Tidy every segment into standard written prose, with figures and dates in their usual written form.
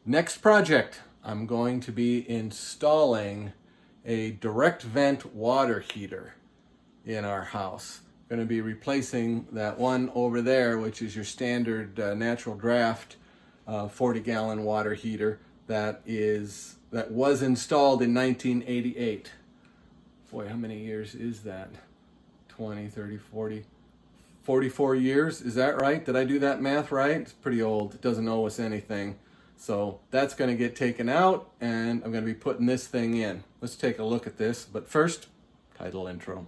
Next project, I'm going to be installing a direct vent water heater in our house. I'm going to be replacing that one over there, which is your standard natural draft 40-gallon water heater that was installed in 1988. Boy, how many years is that? 20, 30, 40, 44 years. Is that right? Did I do that math right? It's pretty old. It doesn't owe us anything. So that's going to get taken out, and I'm going to be putting this thing in. Let's take a look at this. But first, title intro.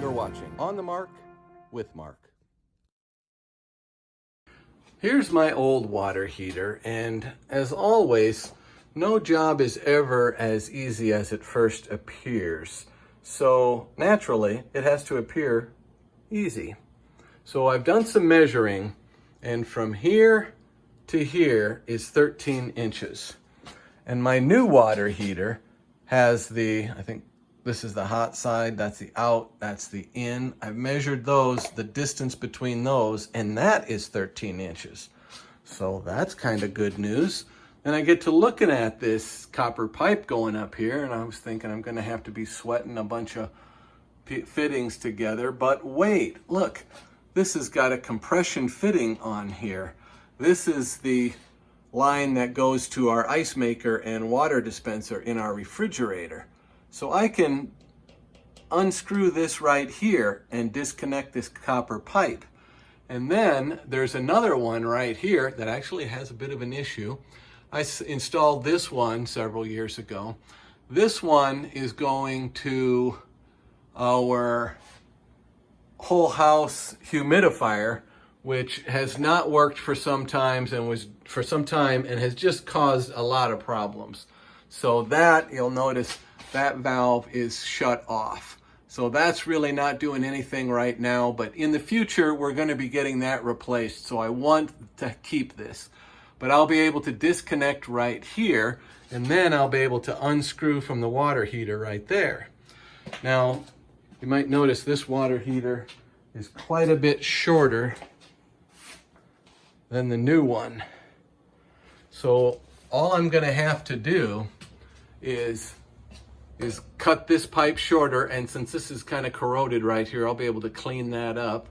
You're watching On the Mark with Mark. Here's my old water heater, and as always, no job is ever as easy as it first appears. So naturally, it has to appear easy. So I've done some measuring, and from here to here is 13 inches. And my new water heater has I think this is the hot side, that's the out, that's the in. I've measured those, the distance between those, and that is 13 inches. So that's kind of good news. And I get to looking at this copper pipe going up here, and I was thinking I'm going to have to be sweating a bunch of fittings together. But wait, look, this has got a compression fitting on here. This is the line that goes to our ice maker and water dispenser in our refrigerator. So I can unscrew this right here and disconnect this copper pipe. And then there's another one right here that actually has a bit of an issue. I installed this one several years ago. This one is going to our whole house humidifier, which has not worked for some time and has just caused a lot of problems. So that, you'll notice, that valve is shut off. So that's really not doing anything right now, but in the future, we're going to be getting that replaced. So I want to keep this. But I'll be able to disconnect right here, and then I'll be able to unscrew from the water heater right there. Now, you might notice this water heater is quite a bit shorter than the new one. So all I'm going to have to do is cut this pipe shorter, and since this is kind of corroded right here, I'll be able to clean that up,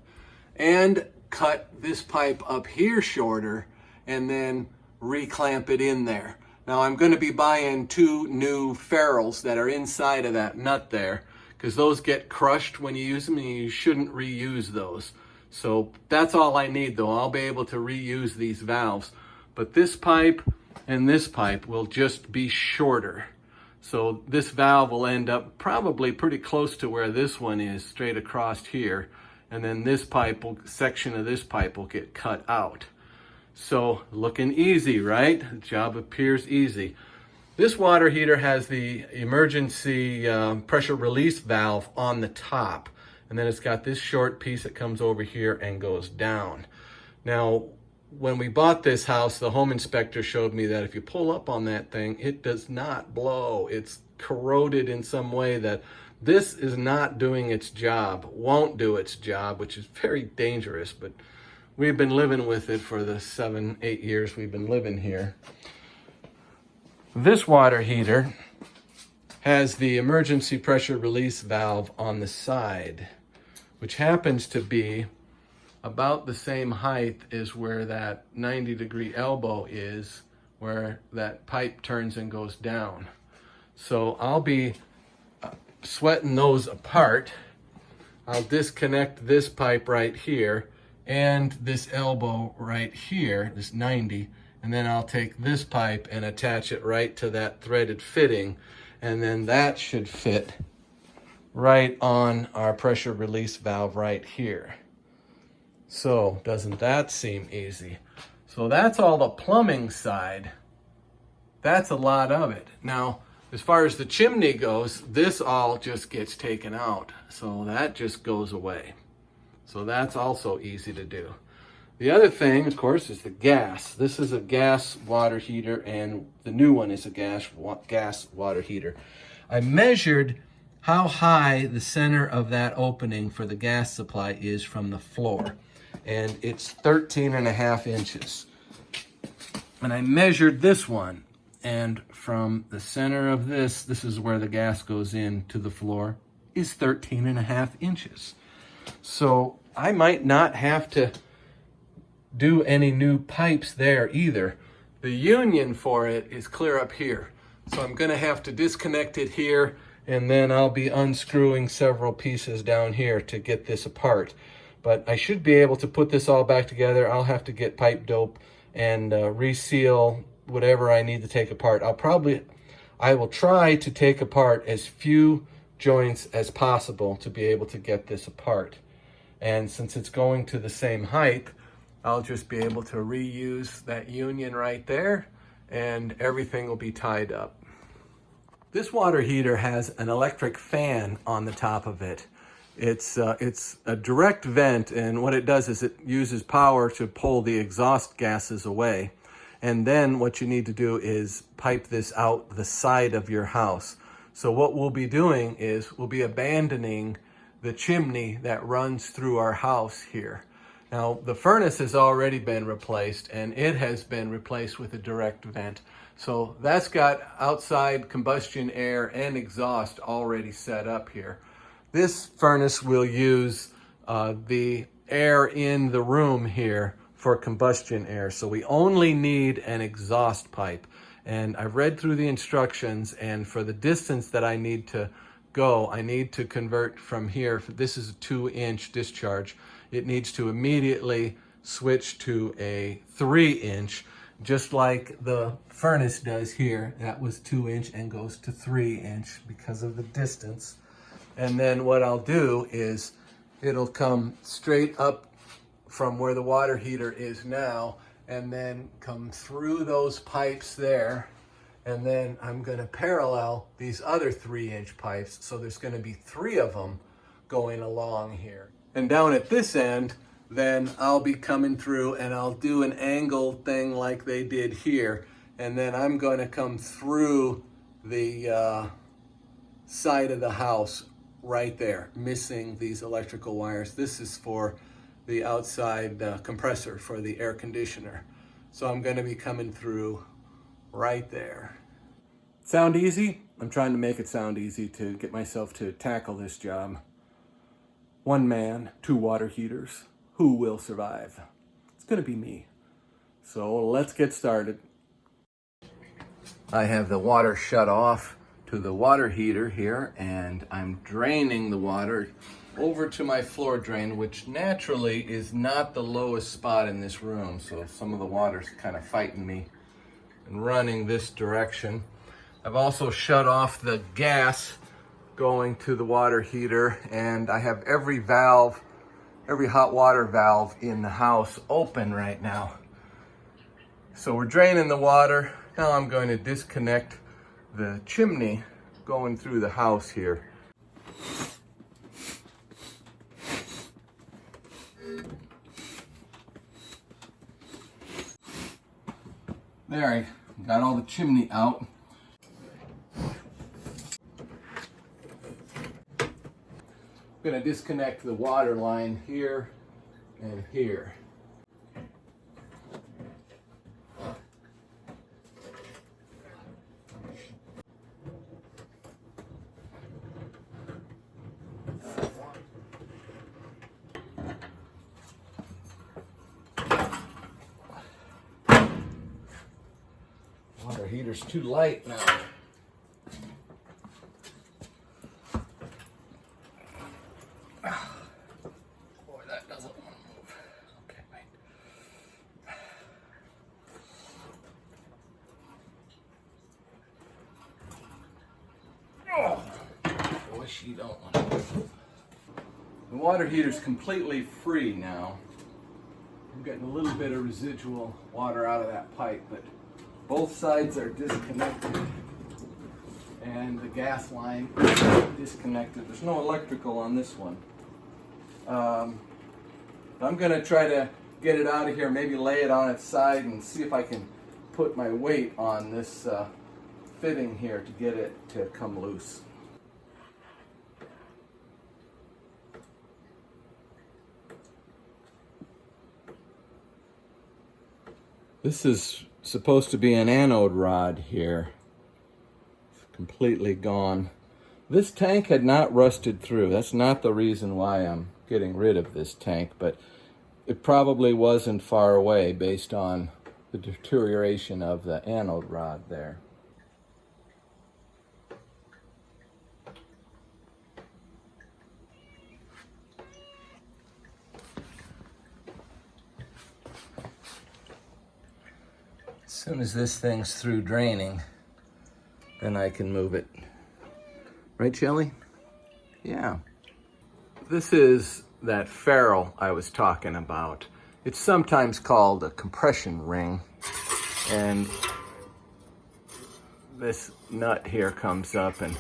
and cut this pipe up here shorter, and then reclamp it in there. Now I'm going to be buying 2 new ferrules that are inside of that nut there, because those get crushed when you use them, and you shouldn't reuse those. So that's all I need, though. I'll be able to reuse these valves. But this pipe and this pipe will just be shorter. So this valve will end up probably pretty close to where this one is, straight across here. And then this section of this pipe will get cut out. So looking easy, right? The job appears easy. This water heater has the emergency pressure release valve on the top. And then it's got this short piece that comes over here and goes down. Now, when we bought this house, the home inspector showed me that if you pull up on that thing, it does not blow. It's corroded in some way that this is not doing its job, won't do its job, which is very dangerous, but we've been living with it for the 7-8 years we've been living here. This water heater has the emergency pressure release valve on the side, which happens to be about the same height as where that 90-degree elbow is, where that pipe turns and goes down. So I'll be sweating those apart. I'll disconnect this pipe right here and this elbow right here, this 90, and then I'll take this pipe and attach it right to that threaded fitting, and then that should fit right on our pressure release valve right here. So doesn't that seem easy? So that's all the plumbing side. That's a lot of it. Now, as far as the chimney goes, this all just gets taken out. So that just goes away. So that's also easy to do. The other thing, of course, is the gas. This is a gas water heater, and the new one is a gas water heater. I measured how high the center of that opening for the gas supply is from the floor. And it's 13.5 inches. And I measured this one, and from the center of this is where the gas goes in to the floor, is 13.5 inches. So I might not have to do any new pipes there either. The union for it is clear up here. So I'm gonna have to disconnect it here, and then I'll be unscrewing several pieces down here to get this apart. But I should be able to put this all back together. I'll have to get pipe dope and reseal whatever I need to take apart. I will try to take apart as few joints as possible to be able to get this apart. And since it's going to the same height, I'll just be able to reuse that union right there, and everything will be tied up. This water heater has an electric fan on the top of it. It's a direct vent, and what it does is it uses power to pull the exhaust gases away. And then what you need to do is pipe this out the side of your house. So what we'll be doing is we'll be abandoning the chimney that runs through our house here. Now, the furnace has already been replaced, and it has been replaced with a direct vent. So that's got outside combustion air and exhaust already set up here. This furnace will use the air in the room here for combustion air. So we only need an exhaust pipe. And I've read through the instructions, and for the distance that I need to go, I need to convert from here. This is a 2-inch discharge. It needs to immediately switch to a 3-inch, just like the furnace does here. That was 2-inch and goes to 3-inch because of the distance. And then what I'll do is it'll come straight up from where the water heater is now, and then come through those pipes there. And then I'm gonna parallel these other 3-inch pipes. So there's gonna be 3 of them going along here. And down at this end, then I'll be coming through and I'll do an angled thing like they did here. And then I'm gonna come through the side of the house right there, missing these electrical wires. This is for the outside compressor for the air conditioner. So I'm gonna be coming through right there. Sound easy? I'm trying to make it sound easy to get myself to tackle this job. 1 man, 2 water heaters. Who will survive? It's gonna be me. So let's get started. I have the water shut off to the water heater here, and I'm draining the water over to my floor drain, which naturally is not the lowest spot in this room. So some of the water's kind of fighting me and running this direction. I've also shut off the gas going to the water heater, and I have every valve, every hot water valve in the house open right now. So we're draining the water. Now I'm going to disconnect the chimney going through the house here. There, I got all the chimney out. I'm going to disconnect the water line here and here. Water heater's too light now. Boy, that doesn't want to move. Okay, wait. Oh, I wish you don't want to move. The water heater's completely free now. I'm getting a little bit of residual water out of that pipe, but both sides are disconnected, and the gas line is disconnected. There's no electrical on this one. I'm going to try to get it out of here, maybe lay it on its side and see if I can put my weight on this fitting here to get it to come loose. This is supposed to be an anode rod here. It's completely gone. This tank had not rusted through. That's not the reason why I'm getting rid of this tank, but it probably wasn't far away based on the deterioration of the anode rod there. As soon as this thing's through draining, then I can move it. Right, Shelley? Yeah. This is that ferrule I was talking about. It's sometimes called a compression ring, and this nut here comes up and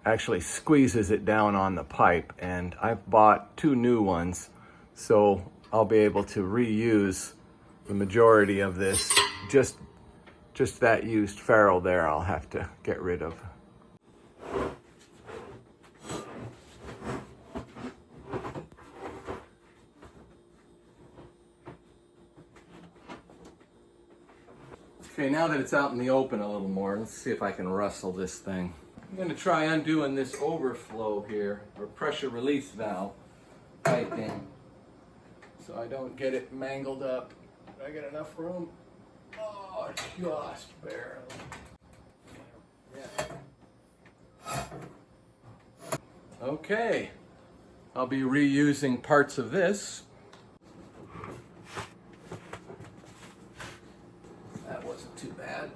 actually squeezes it down on the pipe, and I've bought 2 new ones, so I'll be able to reuse the majority of this. Just that used ferrule there I'll have to get rid of. Okay, now that it's out in the open a little more, let's see if I can rustle this thing. I'm going to try undoing this overflow here, or pressure release valve piping, so I don't get it mangled up. Do I get enough room? Oh, just barely. Yeah. Okay, I'll be reusing parts of this. That wasn't too bad.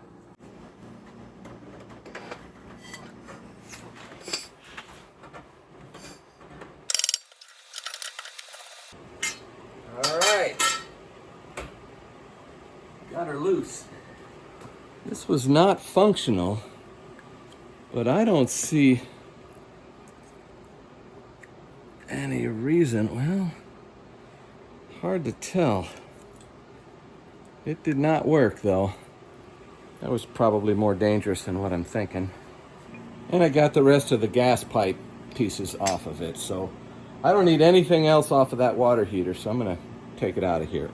All right. Got her loose. This was not functional, but I don't see any reason. Well, hard to tell. It did not work though. That was probably more dangerous than what I'm thinking. And I got the rest of the gas pipe pieces off of it, so I don't need anything else off of that water heater, so I'm gonna take it out of here.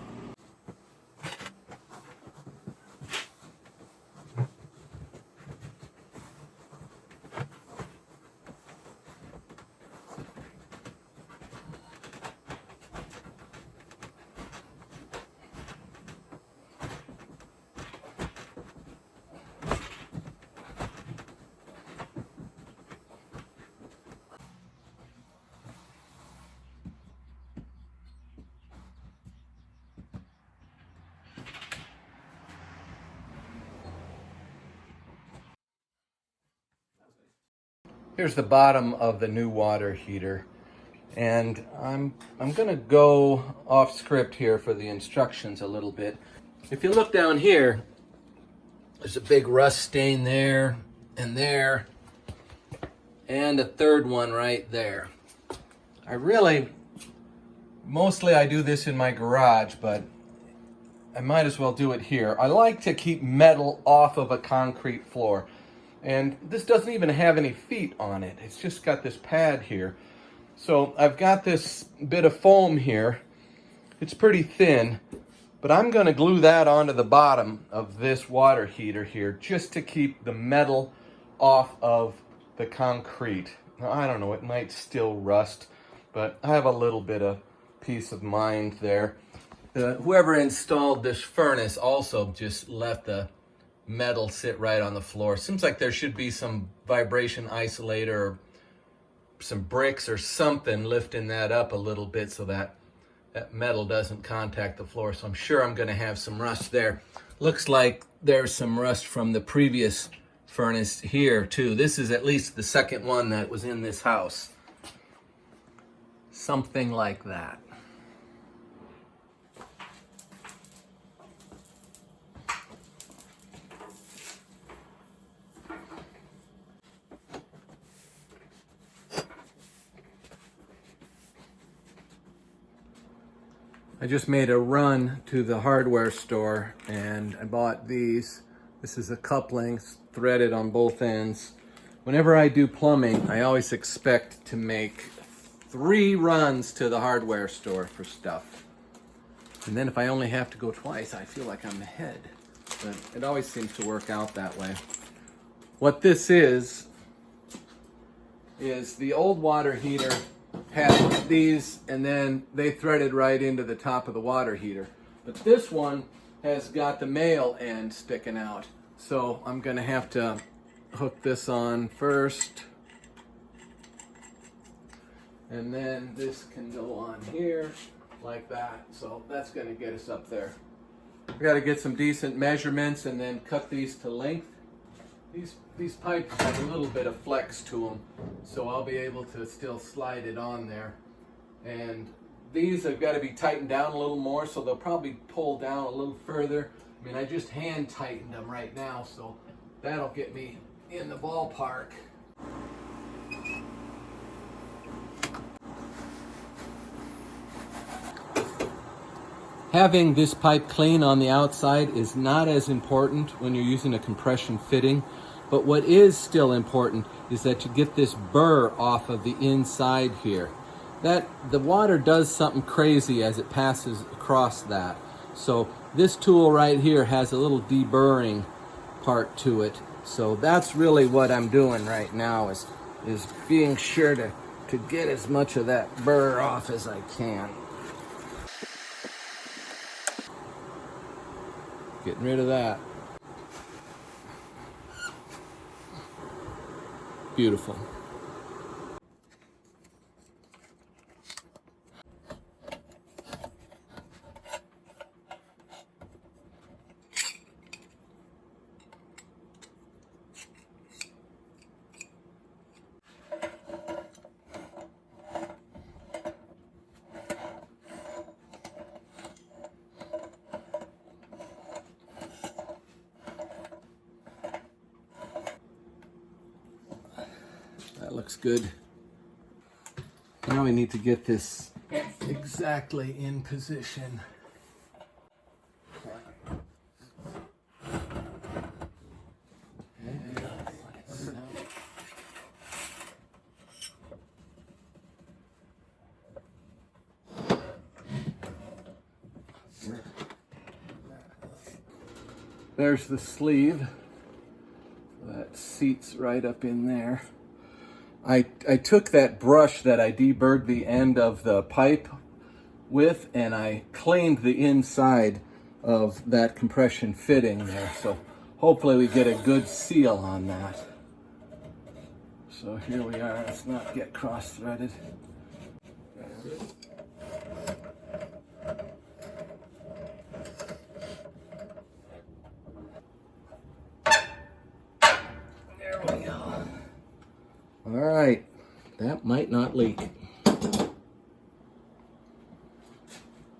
Here's the bottom of the new water heater, and I'm gonna go off script here for the instructions a little bit. If you look down here, there's a big rust stain there, and a third one right there. Mostly I do this in my garage, but I might as well do it here. I like to keep metal off of a concrete floor. And this doesn't even have any feet on it. It's just got this pad here. So I've got this bit of foam here. It's pretty thin, but I'm gonna glue that onto the bottom of this water heater here just to keep the metal off of the concrete. Now, I don't know, it might still rust, but I have a little bit of peace of mind there. Whoever installed this furnace also just let the metal sit right on the floor. Seems like there should be some vibration isolator or some bricks or something lifting that up a little bit so that metal doesn't contact the floor. So I'm sure I'm going to have some rust there. Looks like there's some rust from the previous furnace here too. This is at least the second one that was in this house. Something like that. I just made a run to the hardware store and I bought these. This is a coupling threaded on both ends. Whenever I do plumbing, I always expect to make 3 runs to the hardware store for stuff. And then if I only have to go twice, I feel like I'm ahead. But it always seems to work out that way. What this is the old water heater had these, and then they threaded right into the top of the water heater. But this one has got the male end sticking out. So I'm gonna have to hook this on first. And then this can go on here like that. So that's gonna get us up there. We gotta get some decent measurements and then cut these to length. These pipes have a little bit of flex to them, so I'll be able to still slide it on there. And these have got to be tightened down a little more, so they'll probably pull down a little further. I mean, I just hand tightened them right now, so that'll get me in the ballpark. Having this pipe clean on the outside is not as important when you're using a compression fitting, but what is still important is that you get this burr off of the inside here. That the water does something crazy as it passes across that. So this tool right here has a little deburring part to it. So that's really what I'm doing right now is being sure to get as much of that burr off as I can. Getting rid of that. Beautiful. That looks good. Now we need to get this exactly in position. There's the sleeve. That seats right up in there. I took that brush that I deburred the end of the pipe with, and I cleaned the inside of that compression fitting there. So hopefully we get a good seal on that. So here we are. Let's not get cross-threaded. There we go. All right, that might not leak.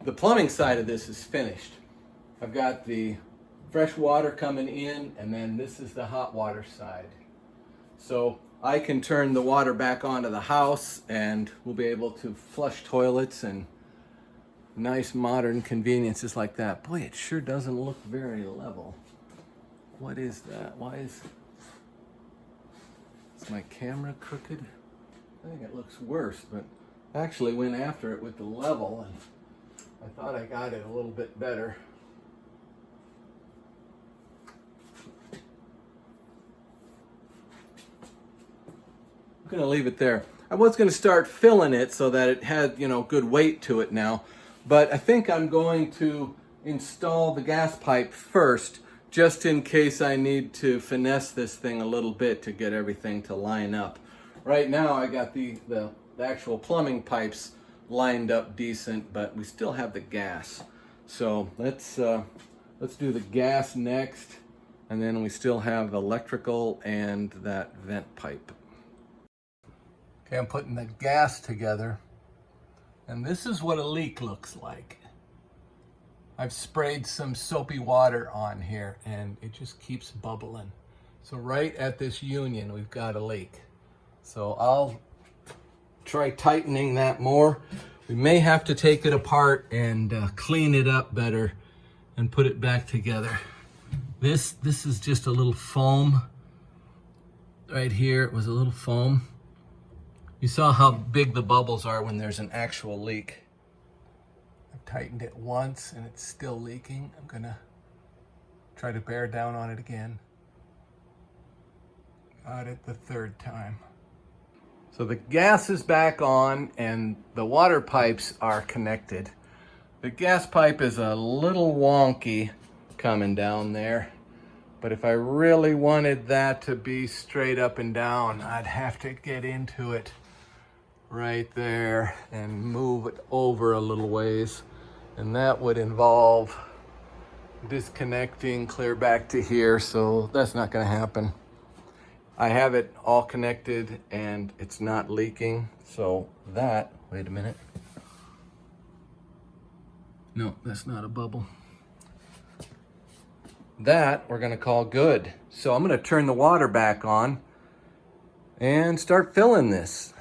The plumbing side of this is finished. I've got the fresh water coming in, and then this is the hot water side. So I can turn the water back onto the house, and we'll be able to flush toilets and nice modern conveniences like that. Boy, it sure doesn't look very level. What is that? Why is my camera crooked? I think it looks worse, but I actually went after it with the level, and I thought I got it a little bit better. I'm gonna leave it there. I was gonna start filling it so that it had, good weight to it now, but I think I'm going to install the gas pipe first, just in case I need to finesse this thing a little bit to get everything to line up. Right now I got the actual plumbing pipes lined up decent, but we still have the gas. So let's do the gas next, and then we still have electrical and that vent pipe. Okay, I'm putting the gas together, and this is what a leak looks like. I've sprayed some soapy water on here, and it just keeps bubbling. So right at this union, we've got a leak. So I'll try tightening that more. We may have to take it apart and clean it up better and put it back together. This is just a little foam. Right here, it was a little foam. You saw how big the bubbles are when there's an actual leak. I've tightened it once and it's still leaking. I'm gonna try to bear down on it again. Got it the third time. So the gas is back on and the water pipes are connected. The gas pipe is a little wonky coming down there, but if I really wanted that to be straight up and down, I'd have to get into it right there and move it over a little ways, and that would involve disconnecting clear back to here, so that's not going to happen. I have it all connected and it's not leaking, so that, wait a minute. No, that's not a bubble. That we're gonna call good. So I'm gonna turn the water back on and start filling this.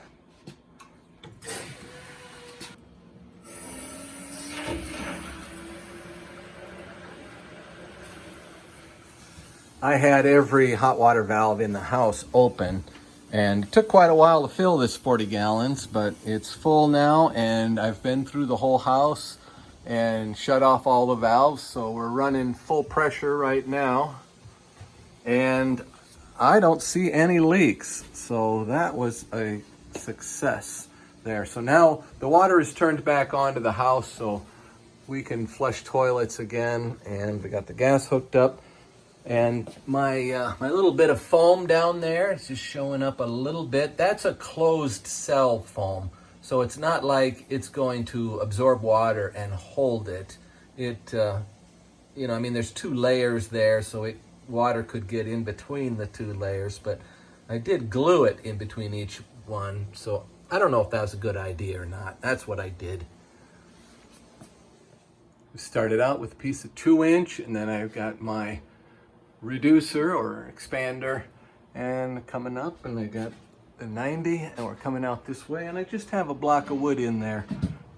I had every hot water valve in the house open, and it took quite a while to fill this 40 gallons, but it's full now, and I've been through the whole house and shut off all the valves, so we're running full pressure right now, and I don't see any leaks, so that was a success there. So now the water is turned back onto the house so we can flush toilets again, and we got the gas hooked up. And my little bit of foam down there, it's just showing up a little bit. That's a closed cell foam. So it's not like it's going to absorb water and hold it. There's two layers there, so water could get in between the two layers, but I did glue it in between each one. So I don't know if that was a good idea or not. That's what I did. We started out with a piece of 2-inch, and then I've got my reducer or expander and coming up, and I got the 90, and we're coming out this way, and I just have a block of wood in there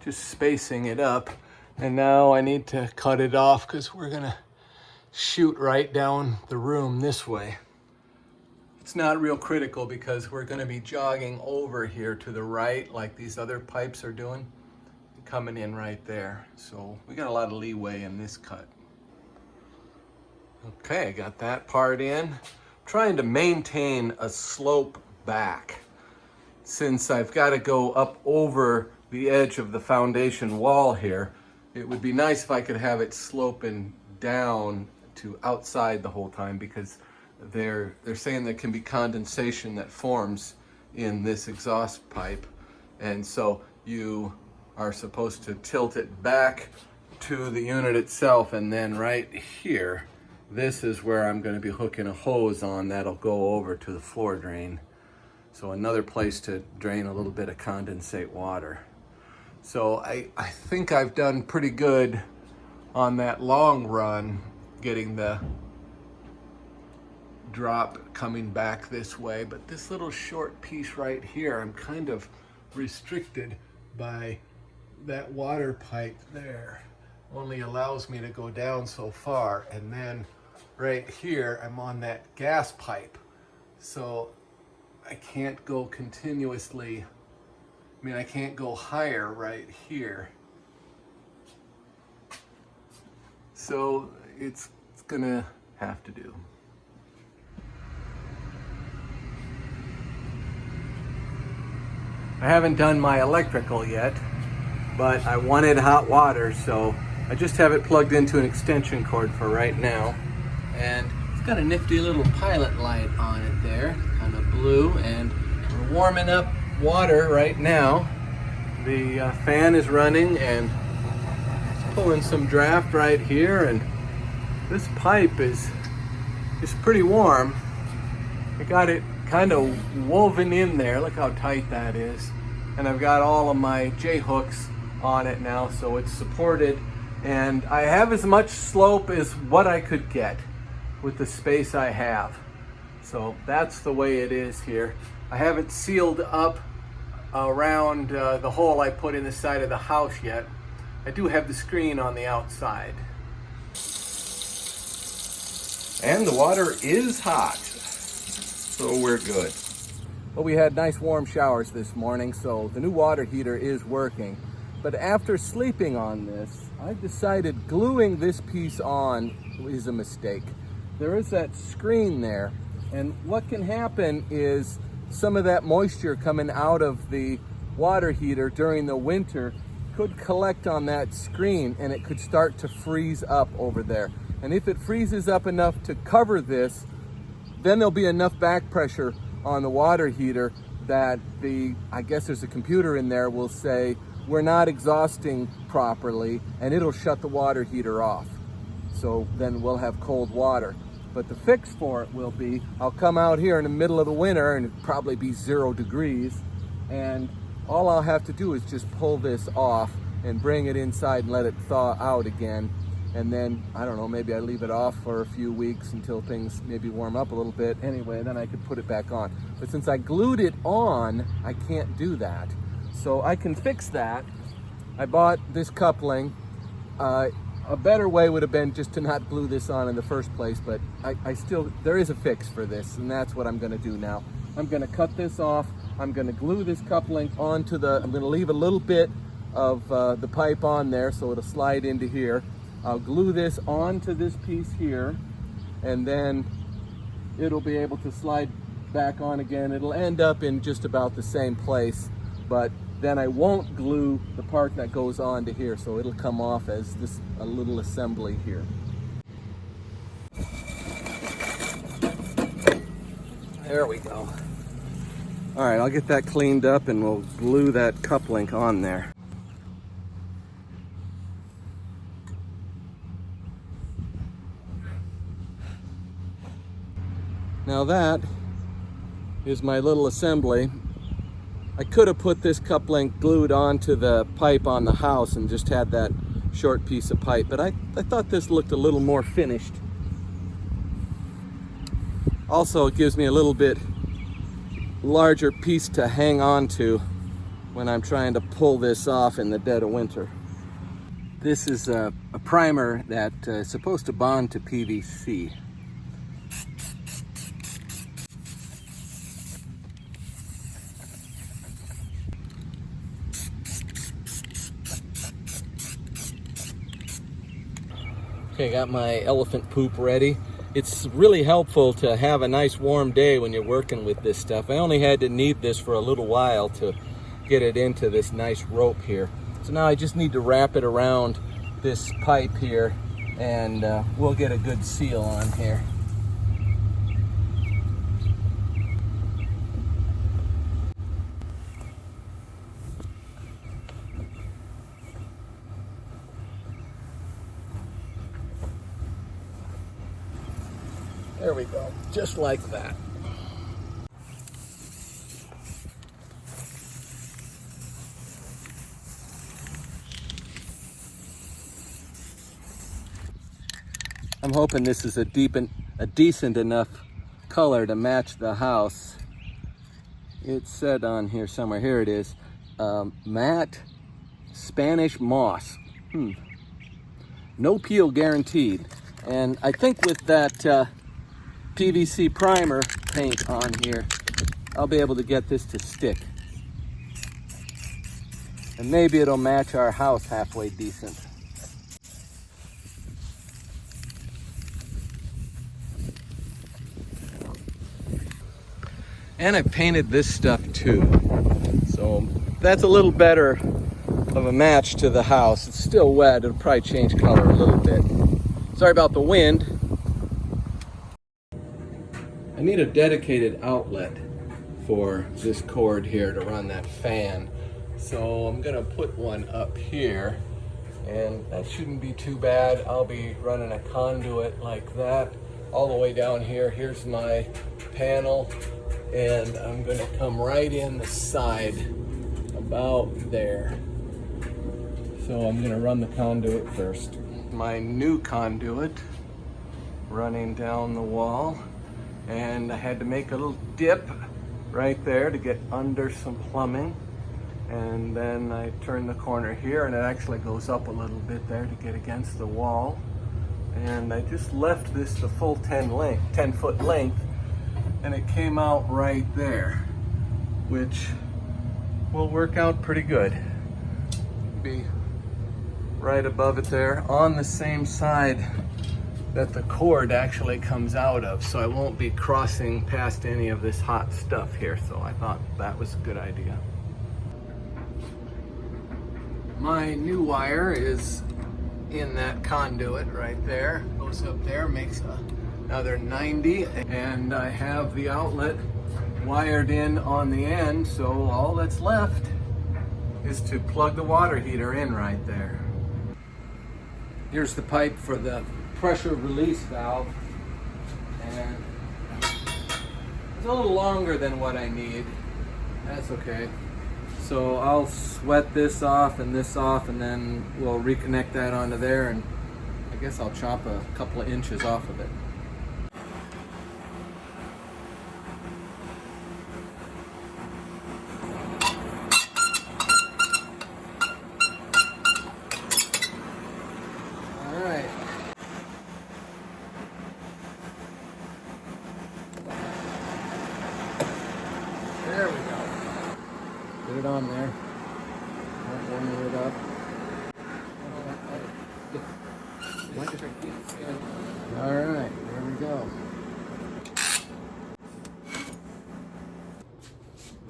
just spacing it up. And now I need to cut it off because we're gonna shoot right down the room this way. It's not real critical because we're gonna be jogging over here to the right like these other pipes are doing, coming in right there. So we got a lot of leeway in this cut. Okay, got that part in. Trying to maintain a slope back. Since I've got to go up over the edge of the foundation wall here, it would be nice if I could have it sloping down to outside the whole time, because they're saying there can be condensation that forms in this exhaust pipe, and so you are supposed to tilt it back to the unit itself, and then right here, this is where I'm going to be hooking a hose on that'll go over to the floor drain. So another place to drain a little bit of condensate water. So I think I've done pretty good on that long run, getting the drop coming back this way. But this little short piece right here, I'm kind of restricted by that water pipe there. Only allows me to go down so far, and then right here I'm on that gas pipe, so I can't go continuously. I can't go higher right here, so it's gonna have to do. I haven't done my electrical yet, but I wanted hot water, so I just have it plugged into an extension cord for right now. And it's got a nifty little pilot light on it there, kind of blue, and we're warming up water right now. The fan is running and it's pulling some draft right here, and this pipe is pretty warm. I got it kind of woven in there. Look how tight that is. And I've got all of my J-hooks on it now, so it's supported, and I have as much slope as what I could get with the space I have. So that's the way it is here. I haven't sealed up around the hole I put in the side of the house yet. I do have the screen on the outside. And the water is hot, so we're good. Well, we had nice warm showers this morning, so the new water heater is working. But after sleeping on this, I've decided gluing this piece on is a mistake. There is that screen there, and what can happen is some of that moisture coming out of the water heater during the winter could collect on that screen, and it could start to freeze up over there. And if it freezes up enough to cover this, then there'll be enough back pressure on the water heater that I guess there's a computer in there, will say, we're not exhausting properly, and it'll shut the water heater off. So then we'll have cold water. But the fix for it will be, I'll come out here in the middle of the winter and it'll probably be 0 degrees, and all I'll have to do is just pull this off and bring it inside and let it thaw out again. And then, I don't know, maybe I leave it off for a few weeks until things maybe warm up a little bit. Anyway, then I could put it back on. But since I glued it on, I can't do that. So I can fix that. I bought this coupling. A better way would have been just to not glue this on in the first place, but there is a fix for this, and that's what I'm gonna do now. I'm gonna cut this off. I'm gonna glue this coupling onto I'm gonna leave a little bit of the pipe on there so it'll slide into here. I'll glue this onto this piece here, and then it'll be able to slide back on again. It'll end up in just about the same place, but then I won't glue the part that goes on to here, so it'll come off as a little assembly here. There we go. All right, I'll get that cleaned up and we'll glue that coupling on there. Now that is my little assembly. I could have put this coupling glued onto the pipe on the house and just had that short piece of pipe, but I thought this looked a little more finished. Also, it gives me a little bit larger piece to hang on to when I'm trying to pull this off in the dead of winter. This is a primer that is supposed to bond to PVC. Okay, got my elephant poop ready. It's really helpful to have a nice warm day when you're working with this stuff. I only had to knead this for a little while to get it into this nice rope here. So now I just need to wrap it around this pipe here, and we'll get a good seal on here. There we go, just like that. I'm hoping this is a decent enough color to match the house. It said on here somewhere, here it is, matte Spanish moss. No peel guaranteed. And I think with that PVC primer paint on here, I'll be able to get this to stick. And maybe it'll match our house halfway decent. And I painted this stuff too. So that's a little better of a match to the house. It's still wet, it'll probably change color a little bit. Sorry about the wind. I need a dedicated outlet for this cord here to run that fan. So I'm gonna put one up here, and that shouldn't be too bad. I'll be running a conduit like that all the way down here. Here's my panel, and I'm gonna come right in the side about there. So I'm gonna run the conduit first. My new conduit running down the wall. And I had to make a little dip right there to get under some plumbing. And then I turn the corner here, and it actually goes up a little bit there to get against the wall. And I just left this the full 10 foot length, and it came out right there, which will work out pretty good. be right above it there, on the same side that the cord actually comes out of, so I won't be crossing past any of this hot stuff here. So I thought that was a good idea. My new wire is in that conduit right there. Goes up there, makes another 90, and I have the outlet wired in on the end, so all that's left is to plug the water heater in right there. Here's the pipe for the pressure release valve, and it's a little longer than what I need. That's okay. So I'll sweat this off, and then we'll reconnect that onto there, and I guess I'll chop a couple of inches off of it. There we go. Get it on there. Not warming it up. All right, there we go.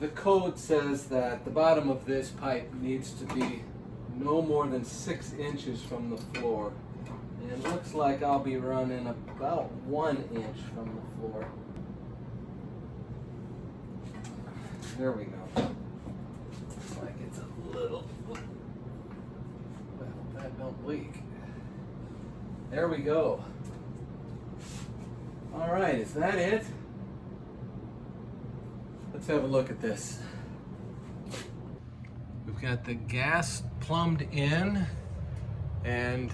The code says that the bottom of this pipe needs to be no more than 6 inches from the floor. And it looks like I'll be running about 1 inch from the floor. There we go. Looks like it's a little, well, that don't leak. There we go. All right, is that it? Let's have a look at this. We've got the gas plumbed in, and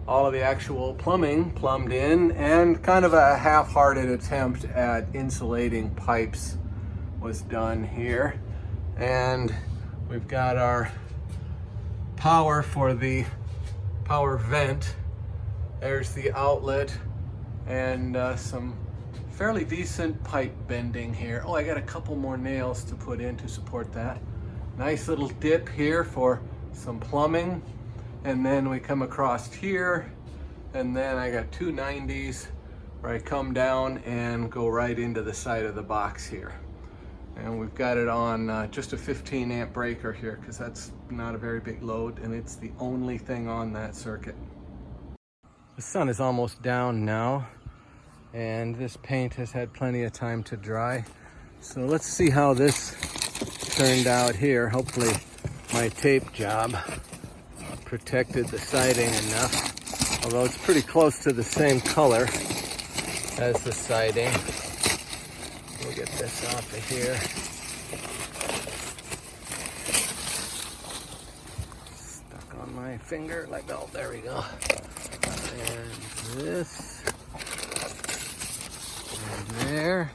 all of the actual plumbing plumbed in, and kind of a half-hearted attempt at insulating pipes was done here. And we've got our power for the power vent. There's the outlet, and some fairly decent pipe bending here. Oh, I got a couple more nails to put in to support that. Nice little dip here for some plumbing. And then we come across here, and then I got 2 90s where I come down and go right into the side of the box here. And we've got it on just a 15 amp breaker here, because that's not a very big load, and it's the only thing on that circuit. The sun is almost down now, and this paint has had plenty of time to dry. So let's see how this turned out here. Hopefully my tape job protected the siding enough, although it's pretty close to the same color as the siding. We'll get this off of here. Stuck on my finger, like, oh, there we go. And this, and there.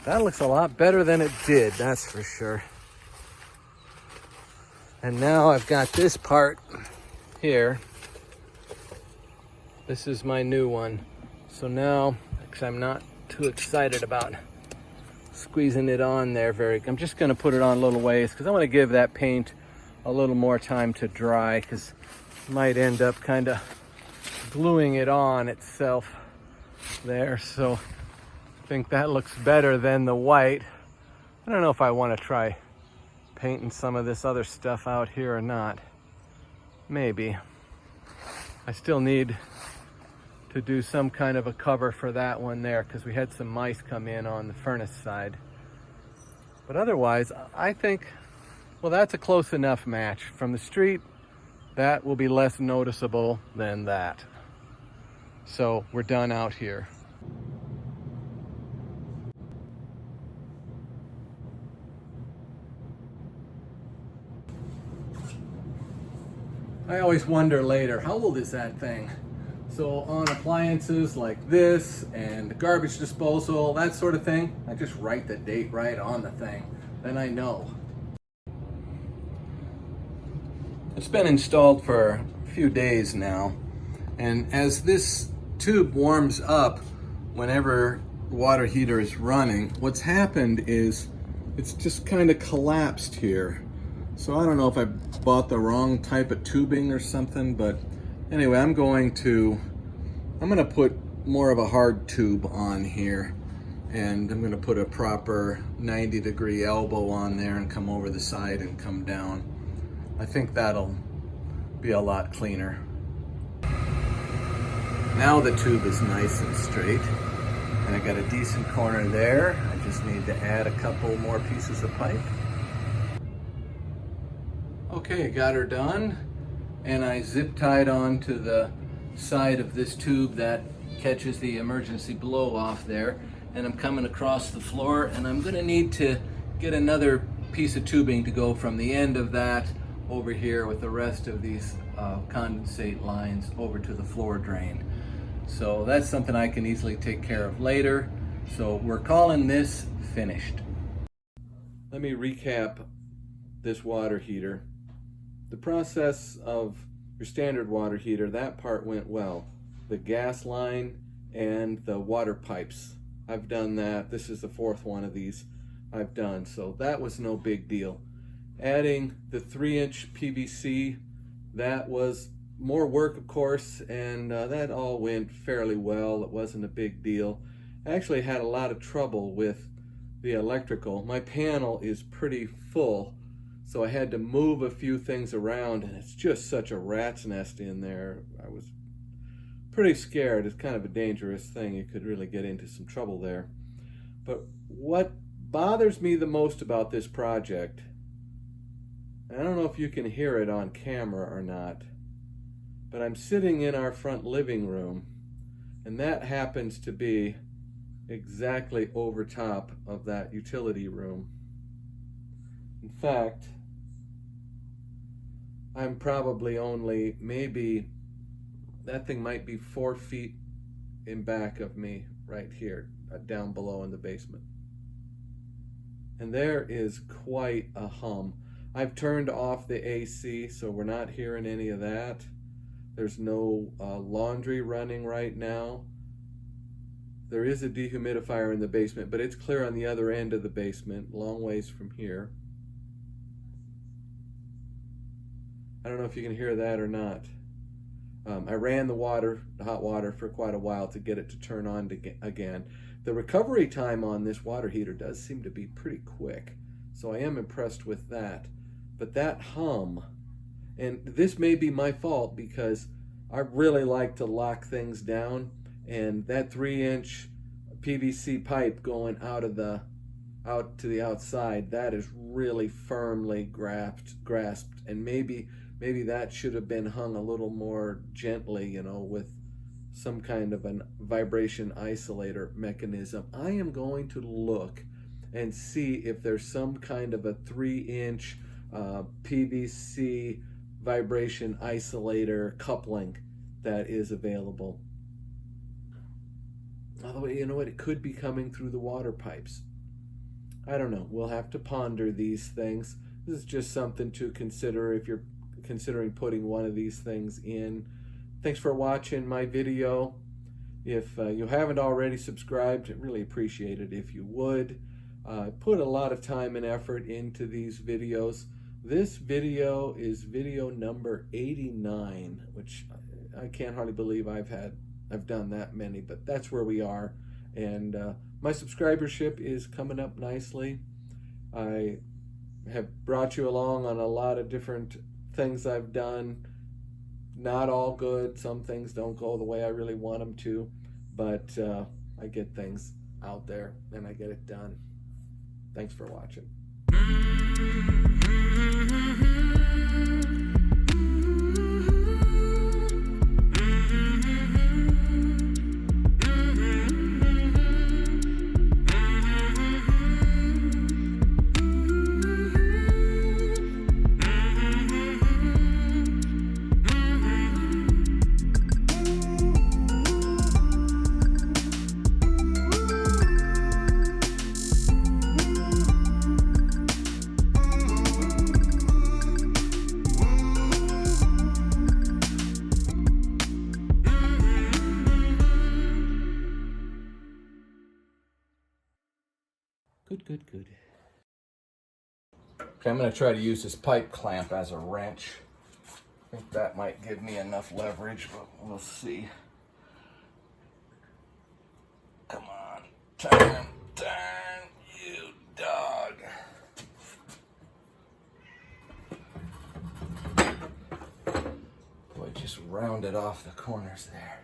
That looks a lot better than it did, that's for sure. And now I've got this part here. This is my new one. So now, because I'm not too excited about squeezing it on there I'm just gonna put it on a little ways, because I want to give that paint a little more time to dry, because it might end up kind of gluing it on itself there. So I think that looks better than the white. I don't know if I want to try painting some of this other stuff out here or not. Maybe. I still need to do some kind of a cover for that one there, because we had some mice come in on the furnace side. But otherwise, I think, well, that's a close enough match. From the street, that will be less noticeable than that. So we're done out here. I always wonder later, how old is that thing? So on appliances like this and garbage disposal, that sort of thing, I just write the date right on the thing, then I know. It's been installed for few days now. And as this tube warms up, whenever the water heater is running, what's happened is it's just kind of collapsed here. So I don't know if I bought the wrong type of tubing or something, but anyway, I'm gonna put more of a hard tube on here, and I'm gonna put a proper 90-degree elbow on there and come over the side and come down. I think that'll be a lot cleaner. Now the tube is nice and straight, and I got a decent corner there. I just need to add a couple more pieces of pipe. Okay, got her done, and I zip tied onto the side of this tube that catches the emergency blow off there, and I'm coming across the floor, and I'm gonna need to get another piece of tubing to go from the end of that over here with the rest of these condensate lines over to the floor drain. So that's something I can easily take care of later. So we're calling this finished. Let me recap this water heater. The process of your standard water heater, that part went well. The gas line and the water pipes, I've done that. This is the fourth one of these I've done, so that was no big deal. Adding the 3-inch PVC, that was more work, of course, and that all went fairly well. It wasn't a big deal. I actually had a lot of trouble with the electrical. My panel is pretty full, so I had to move a few things around, and it's just such a rat's nest in there. I was pretty scared. It's kind of a dangerous thing. You could really get into some trouble there. But what bothers me the most about this project, and I don't know if you can hear it on camera or not, but I'm sitting in our front living room, and that happens to be exactly over top of that utility room. In fact, I'm probably only maybe, that thing might be 4 feet in back of me right here, down below in the basement. And there is quite a hum. I've turned off the AC, so we're not hearing any of that. There's no laundry running right now. There is a dehumidifier in the basement, but it's clear on the other end of the basement, long ways from here. I don't know if you can hear that or not. I ran the hot water for quite a while to get it to turn on again. The recovery time on this water heater does seem to be pretty quick, so I am impressed with that. But that hum, and this may be my fault because I really like to lock things down, and that 3-inch PVC pipe going out to the outside, that is really firmly grasped, and maybe that should have been hung a little more gently, you know, with some kind of a vibration isolator mechanism. I am going to look and see if there's some kind of a 3-inch PVC vibration isolator coupling that is available. Although, you know what, it could be coming through the water pipes. I don't know. We'll have to ponder these things. This is just something to consider if you're considering putting one of these things in. Thanks for watching my video. If you haven't already subscribed, I'd really appreciate it if you would. Put a lot of time and effort into these videos. This video is video number 89, which I can't hardly believe I've done that many, but that's where we are. And my subscribership is coming up nicely. I have brought you along on a lot of different things I've done. Not all good. Some things don't go the way I really want them to, but I get things out there and I get it done. Thanks for watching. Good, good, good. Okay, I'm gonna try to use this pipe clamp as a wrench. I think that might give me enough leverage, but we'll see. Come on, turn, you dog. Boy, just rounded off the corners there.